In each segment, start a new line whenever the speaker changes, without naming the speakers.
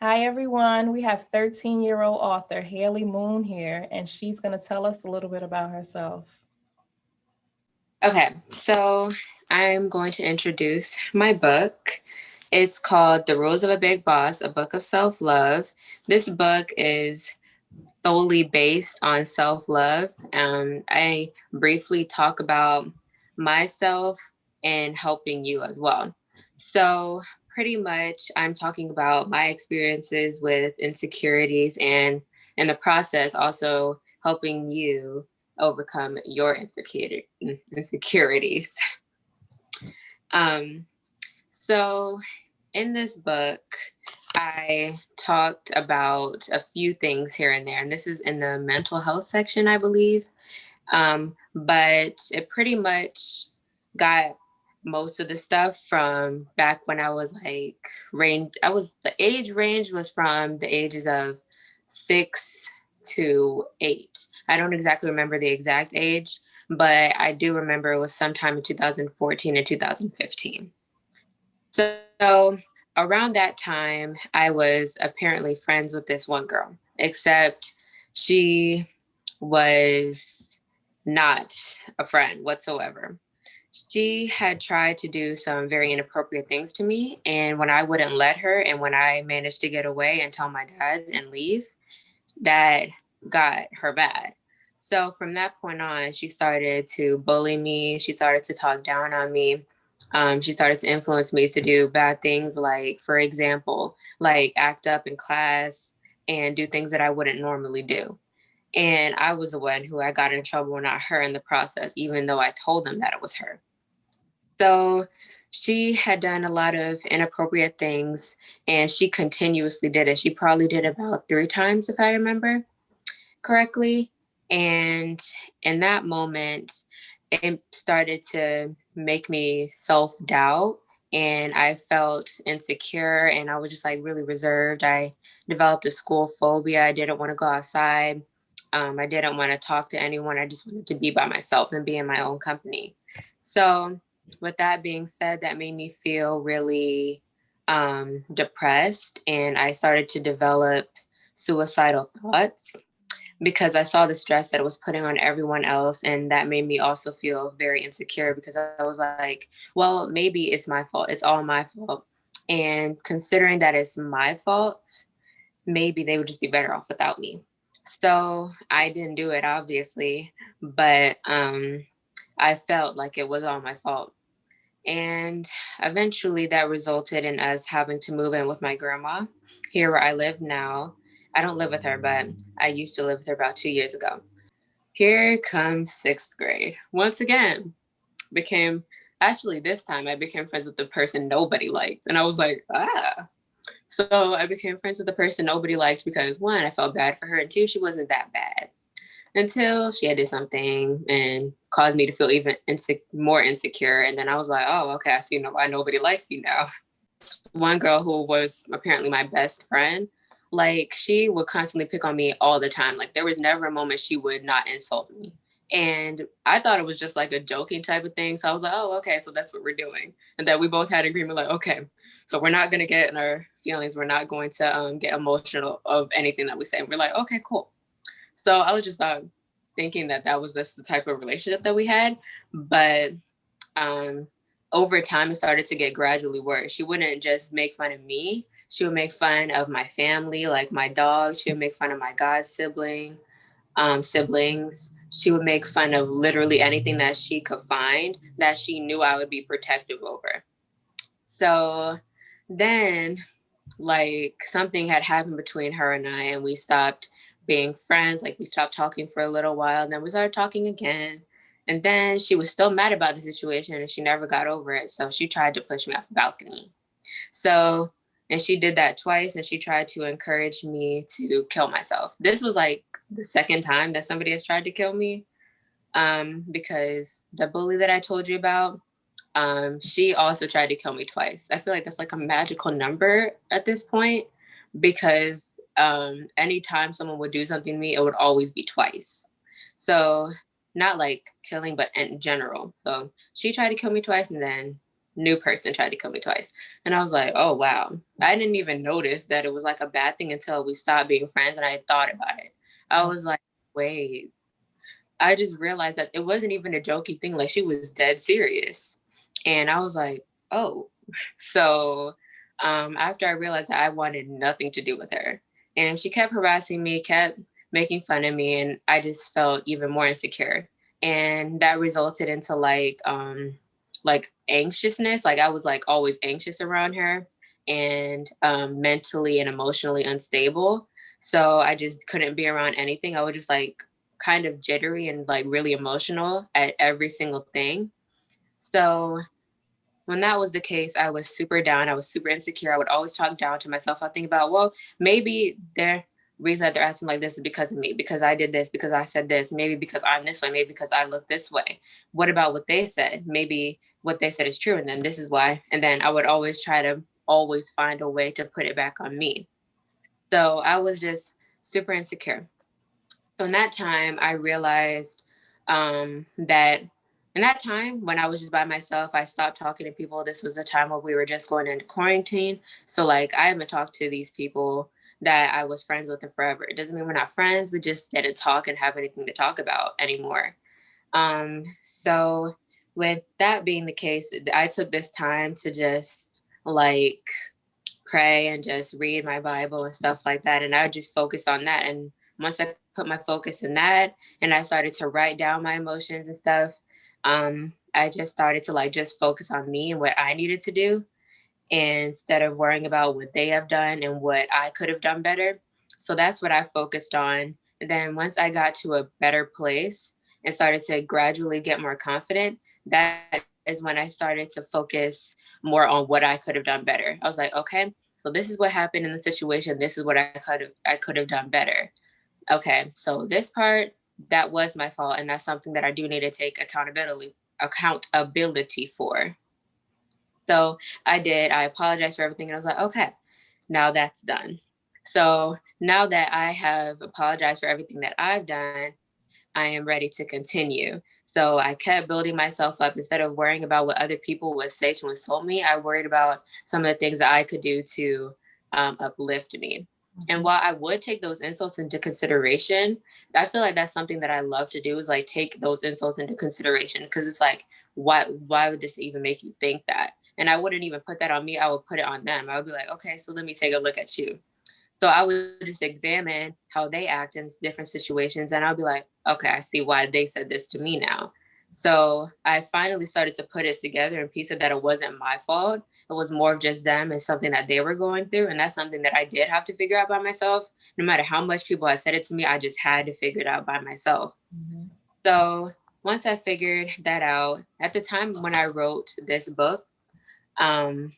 Hi, everyone. We have 13-year-old author Haelee Moone here, and she's going to tell us a little bit about herself.
Okay, so I'm going to introduce my book. It's called The Rules of a Big Boss, a book of self-love. This book is solely based on self-love. I briefly talk about myself and helping you as well. So pretty much I'm talking about my experiences with insecurities and in the process also helping you overcome your insecurities. Um, so in this book, I talked about a few things here and there, and this is in the mental health section, I believe. But it pretty much got most of the stuff from back when I was like the age range was from the ages of 6 to 8. I don't exactly remember the exact age, but I do remember it was sometime in 2014 and 2015. So around that time, I was apparently friends with this one girl, except she was not a friend whatsoever. She had tried to do some very inappropriate things to me. And when I wouldn't let her, and when I managed to get away and tell my dad and leave, that got her bad. So from that point on, she started to bully me. She started to talk down on me. She started to influence me to do bad things, like, for example, like act up in class and do things that I wouldn't normally do. And I was the one who I got in trouble, not her in the process, even though I told them that it was her. So she had done a lot of inappropriate things and she continuously did it. She probably did about 3 times, if I remember correctly. And in that moment, it started to make me self doubt. And I felt insecure and I was just like really reserved. I developed a school phobia. I didn't want to go outside. I didn't want to talk to anyone. I just wanted to be by myself and be in my own company. So, with that being said, that made me feel really depressed. And I started to develop suicidal thoughts because I saw the stress that it was putting on everyone else. And that made me also feel very insecure because I was like, well, maybe it's my fault. It's all my fault. And considering that it's my fault, maybe they would just be better off without me. So I didn't do it, obviously, but I felt like it was all my fault. And eventually that resulted in us having to move in with my grandma here where I live now. I don't live with her, but I used to live with her about 2 years ago. Here comes sixth grade. Once again, became actually this time I became friends with the person nobody liked. And I was like, ah. So I became friends with the person nobody liked because one, I felt bad for her, and two, she wasn't that bad until she had did something and caused me to feel even more insecure. And then I was like, oh, okay, I see why nobody likes you now. One girl who was apparently my best friend, like she would constantly pick on me all the time. Like there was never a moment she would not insult me. And I thought it was just like a joking type of thing. So I was like, oh, okay, so that's what we're doing. And that we both had agreement, like, okay, so we're not going to get in our feelings. We're not going to get emotional of anything that we say. And we're like, okay, cool. So I was just thinking that that was just the type of relationship that we had. But um, over time, it started to get gradually worse. She wouldn't just make fun of me. She would make fun of my family, like my dog. She would make fun of my god siblings. She would make fun of literally anything that she could find that she knew I would be protective over. So then, like, something had happened between her and I, and we stopped being friends. Like, we stopped talking for a little while, and then we started talking again. And then she was still mad about the situation, and she never got over it. So she tried to push me off the balcony. So, and she did that twice, and she tried to encourage me to kill myself. This was like the second time that somebody has tried to kill me, because the bully that I told you about, she also tried to kill me twice. I feel like that's like a magical number at this point because anytime someone would do something to me, it would always be twice. So not like killing, but in general. So she tried to kill me twice, and then new person tried to kill me twice. And I was like, oh, wow. I didn't even notice that it was like a bad thing until we stopped being friends and I thought about it. I was like, wait, I just realized that it wasn't even a jokey thing. Like, she was dead serious. And I was like, oh. So after I realized that, I wanted nothing to do with her. And she kept harassing me, kept making fun of me, and I just felt even more insecure. And that resulted into like anxiousness. Like, I was like always anxious around her, and mentally and emotionally unstable. So I just couldn't be around anything. I would just like kind of jittery and like really emotional at every single thing. So when that was the case, I was super down. I was super insecure. I would always talk down to myself. I think about, well, maybe their reason that they're acting like this is because of me, because I did this, because I said this, maybe because I'm this way, maybe because I look this way. What about what they said? Maybe what they said is true, and then this is why. And then I would always try to always find a way to put it back on me. So I was just super insecure. So in that time, I realized that in that time when I was just by myself, I stopped talking to people. This was the time where we were just going into quarantine. So like I haven't talked to these people that I was friends with in forever. It doesn't mean we're not friends. We just didn't talk and have anything to talk about anymore. So with that being the case, I took this time to just like pray and just read my Bible and stuff like that. And I would just focus on that. And once I put my focus in that and I started to write down my emotions and stuff, I just started to like just focus on me and what I needed to do instead of worrying about what they have done and what I could have done better. So that's what I focused on. And then once I got to a better place and started to gradually get more confident, that is when I started to focus more on what I could have done better. I was like, okay, so this is what happened in the situation. This is what I could have done better. Okay, so this part that was my fault, and that's something that I do need to take accountability for. So I did. I apologized for everything. And I was like, okay, now that's done. So now that I have apologized for everything that I've done, I am ready to continue. So I kept building myself up instead of worrying about what other people would say to insult me. I worried about some of the things that I could do to uplift me. And while I would take those insults into consideration, I feel like that's something that I love to do is like take those insults into consideration because it's like, why would this even make you think that? And I wouldn't even put that on me. I would put it on them. I would be like, okay, so let me take a look at you. So I would just examine how they act in different situations, and I'll be like, okay, I see why they said this to me now. So I finally started to put it together and piece it that it wasn't my fault. It was more of just them and something that they were going through. And that's something that I did have to figure out by myself. No matter how much people had said it to me, I just had to figure it out by myself.
Mhm.
So once I figured that out, at the time when I wrote this book, um,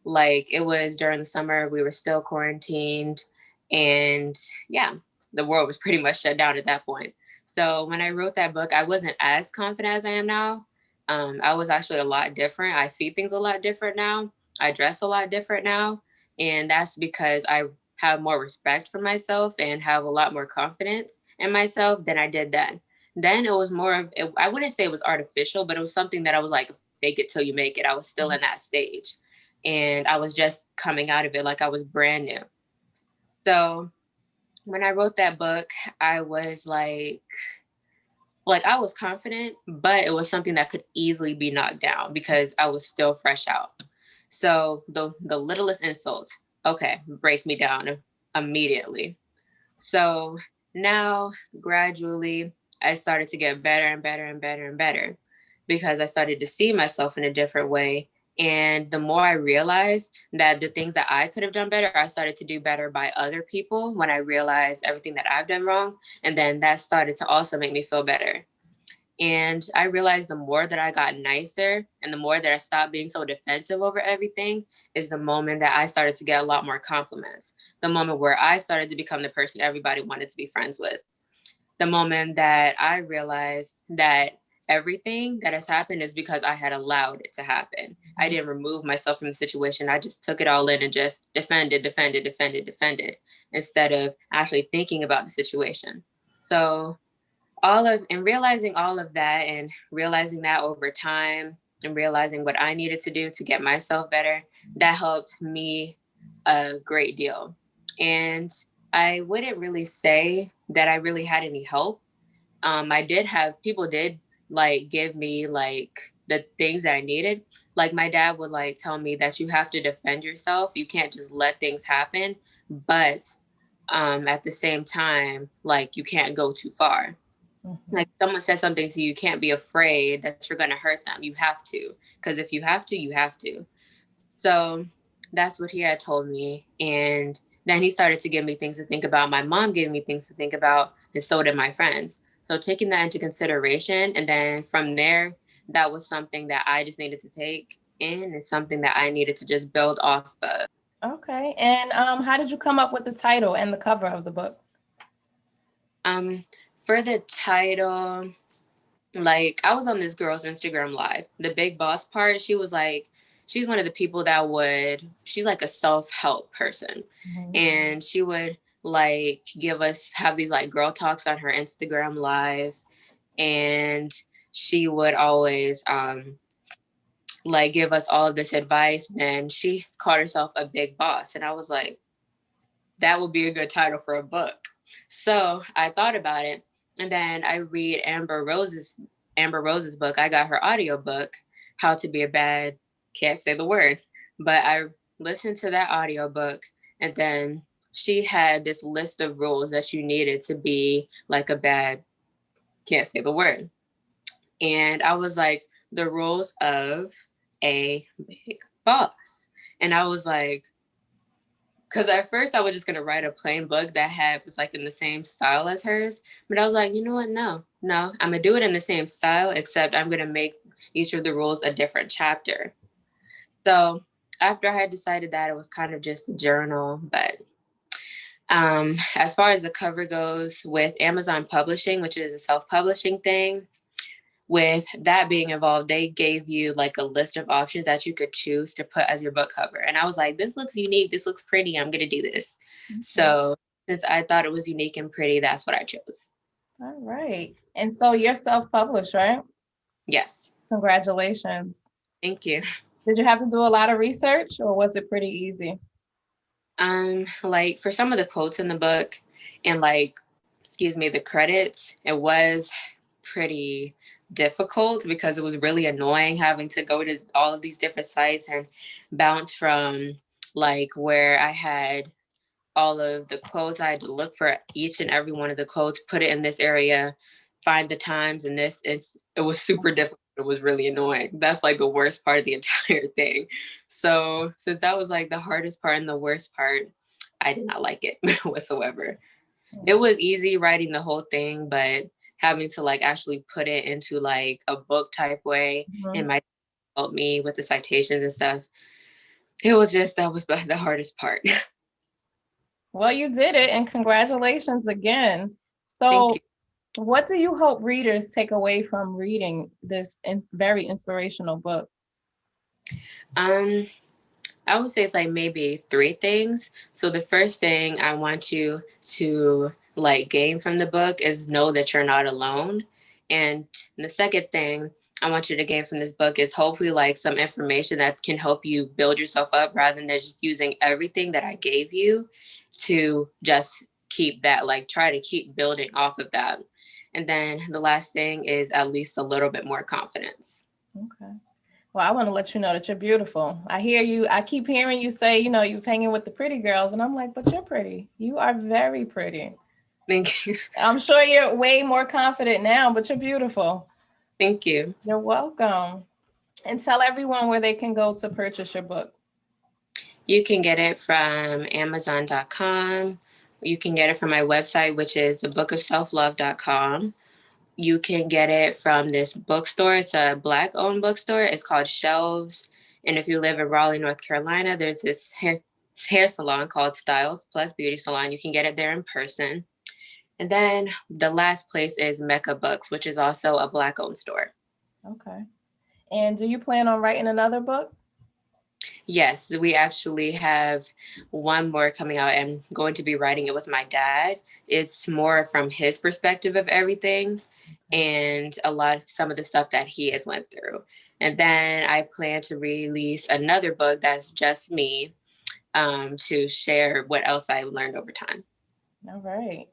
like it was during the summer, we were still quarantined, and yeah, the world was pretty much shut down at that point. So when I wrote that book, I wasn't as confident as I am now. I was actually a lot different. I see things a lot different now. I dress a lot different now. And that's because I have more respect for myself and have a lot more confidence in myself than I did then. Then it was more of, I wouldn't say it was artificial, but it was something that I was like, fake it till you make it. I was still in that stage and I was just coming out of it like I was brand new. So when I wrote that book, I was like I was confident, but it was something that could easily be knocked down because I was still fresh out. So the littlest insult, okay, break me down immediately. So now gradually I started to get better and better and better and better because I started to see myself in a different way. And the more I realized that the things that I could have done better, I started to do better by other people when I realized everything that I've done wrong. And then that started to also make me feel better. And I realized the more that I got nicer and the more that I stopped being so defensive over everything is the moment that I started to get a lot more compliments. The moment where I started to become the person everybody wanted to be friends with. The moment that I realized that everything that has happened is because I had allowed it to happen. I didn't remove myself from the situation. I just took it all in and just defended instead of actually thinking about the situation. So all of and realizing all of that and realizing that over time and realizing what I needed to do to get myself better, that helped me a great deal. And I wouldn't really say that I really had any help. I did have people did like give me like the things that I needed. Like my dad would like tell me that you have to defend yourself. You can't just let things happen. But at the same time, like you can't go too far.
Mhm.
Like someone says something to you, you can't be afraid that you're going to hurt them. You have to, because if you have to, you have to. So that's what he had told me. And then he started to give me things to think about. My mom gave me things to think about, and so did my friends. So taking that into consideration, and then from there, that was something that I just needed to take in, and something that I needed to just build off of.
Okay. And how did you come up with the title and the cover of the book?
Um, for the title, like I was on this girl's Instagram live. The big boss part, she was like, she's one of the people that would, she's like a self-help person.
Mhm.
And she would like give us, have these like girl talks on her Instagram live. And she would always like give us all of this advice. And she called herself a big boss. And I was like, that would be a good title for a book. So I thought about it, and then I read Amber Rose's book. I got her audiobook, How to Be a Bad, can't say the word, but I listened to that audiobook, and then she had this list of rules that you needed to be like a bad, can't say the word. And I was like, the rules of a big boss. And I was like, because at first I was just gonna write a plain book that had was like in the same style as hers, but I was like, you know what? No, no, I'm gonna do it in the same style, except I'm gonna make each of the rules a different chapter. So after I had decided that, it was kind of just a journal. But as far as the cover goes, with Amazon Publishing, which is a self-publishing thing, with that being involved, they gave you like a list of options that you could choose to put as your book cover. And I was like, this looks unique. This looks pretty. I'm going to do this.
Okay.
So since I thought it was unique and pretty, that's what I chose.
All right. And so you're self-published, right?
Yes.
Congratulations.
Thank you.
Did you have to do a lot of research or was it pretty easy?
Like for some of the quotes in the book and like, excuse me, the credits, it was pretty difficult because it was really annoying having to go to all of these different sites and bounce from like where I had all of the quotes. I had to look for each and every one of the quotes, put it in this area, find the times, and it was super difficult. It was really annoying. That's like the worst part of the entire thing. So since that was like the hardest part and the worst part, I did not like it whatsoever. It was easy writing the whole thing, but having to like actually put it into like a book type way and
Mhm.
my help me with the citations and stuff. It was just that was the hardest part.
Well, you did it, and congratulations again.
Thank you.
So, what do you hope readers take away from reading this very inspirational book?
Um, I would say it's like maybe three things. So the first thing I want you to like gain from the book is know that you're not alone. And the second thing I want you to gain from this book is hopefully like some information that can help you build yourself up rather than just using everything that I gave you to just keep that, like try to keep building off of that. And then the last thing is at least a little bit more confidence.
Okay. Well, I want to let you know that you're beautiful. I hear you. I keep hearing you say, you was hanging with the pretty girls, and I'm like, but you're pretty. You are very pretty.
Thank you.
I'm sure you're way more confident now, but you're beautiful.
Thank you.
You're welcome. And tell everyone where they can go to purchase your book.
You can get it from Amazon.com. You can get it from my website, which is thebookofselflove.com. You can get it from this bookstore. It's a Black owned bookstore. It's called Shelves. And if you live in Raleigh, North Carolina, there's this hair salon called Styles Plus Beauty Salon. You can get it there in person. And then the last place is Mecca Books, which is also a Black owned store.
Okay. And do you plan on writing another book?
Yes, we actually have one more coming out. I'm going to be writing it with my dad. It's more from his perspective of everything and some of the stuff that he has went through. And then I plan to release another book that's just me, to share what else I learned over time.
All right.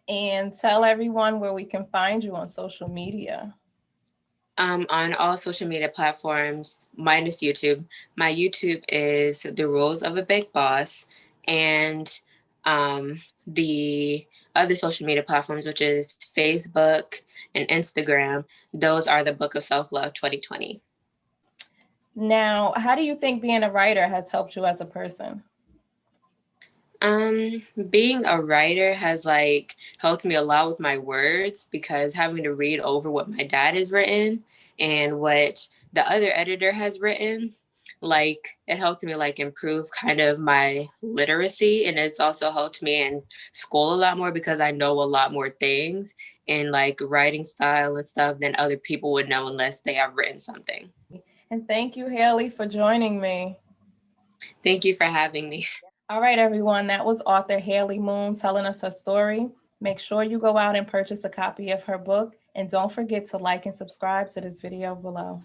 And tell everyone where we can find you on social media.
On all social media platforms, minus YouTube. My YouTube is The Rules of a Big Boss, and the other social media platforms, which is Facebook and Instagram, those are the Book of Self Love 2020.
Now, how do you think being a writer has helped you as a person?
Being a writer has like helped me a lot with my words, because having to read over what my dad has written and what the other editor has written, like it helped me like improve kind of my literacy, and it's also helped me in school a lot more because I know a lot more things in like writing style and stuff than other people would know unless they have written something.
And thank you, Haelee, for joining me.
Thank you for having me.
All right, everyone. That was author Haelee Moone telling us her story. Make sure you go out and purchase a copy of her book. And don't forget to like and subscribe to this video below.